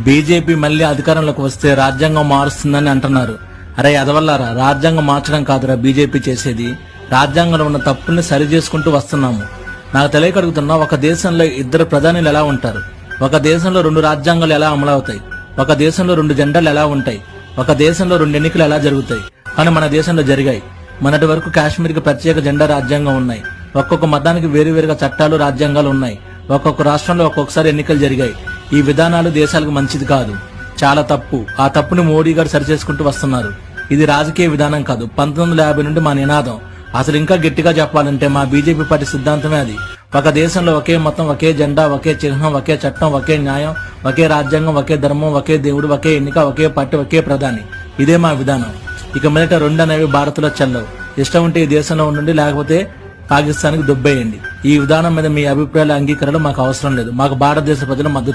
BJP మళ్లీ అధికారంలోకి వస్తే రాజ్యాంగం మారుస్తుందని అంటున్నారు. అరే అదవల్లారా, రాజ్యాంగం మార్చడం కాదురా బీజేపీ చేసేది, రాజ్యాంగంలో ఉన్న తప్పుల్ని సరి చేసుకుంటూ వస్తున్నాము. నాకు తెలియకడుగుతున్నా, ఒక దేశంలో ఇద్దరు ప్రధానులు ఎలా ఉంటారు? ఒక దేశంలో 2 రాజ్యాంగాలు ఎలా అమలవుతాయి? ఒక దేశంలో 2 జెండాలు ఎలా ఉంటాయి? ఒక దేశంలో 2 ఎన్నికలు ఎలా జరుగుతాయి? కానీ మన దేశంలో జరిగాయి. మొన్నటి వరకు కాశ్మీర్కి ప్రత్యేక జెండా రాజ్యాంగం ఉన్నాయి. ఒక్కొక్క మతానికి వేరువేరుగా చట్టాలు రాజ్యాంగాలు ఉన్నాయి. ఒక్కొక్క రాష్ట్రంలో ఒక్కొక్కసారి ఎన్నికలు జరిగాయి. ఈ విధానాలు దేశాలకు మంచిది కాదు, చాలా తప్పు. ఆ తప్పుని మోడీ గారు సరిచేసుకుంటూ వస్తున్నారు. ఇది రాజకీయ విధానం కాదు. 1950 నుండి మా నినాదం. అసలు ఇంకా గట్టిగా చెప్పాలంటే మా బీజేపీ పార్టీ సిద్ధాంతమే అది. ఒక దేశంలో ఒకే మతం, ఒకే జెండా, ఒకే చిహ్నం, ఒకే చట్టం, ఒకే న్యాయం, ఒకే రాజ్యాంగం, ఒకే ధర్మం, ఒకే దేవుడు, ఒకే ఎన్నిక, ఒకే పార్టీ, ఒకే ప్రధాని. ఇదే మా విధానం. ఇక మీదట 2 అనేవి భారత్లో చెల్లవు. ఇష్టం ఉంటే ఈ దేశంలో ఉండండి, లేకపోతే పాకిస్తాన్కి దుబ్బేయండి. ఈ విధానం మీద మీ అభిప్రాయాల అంగీకరణ మాకు అవసరం లేదు. మాకు భారతదేశ ప్రజల మద్దతు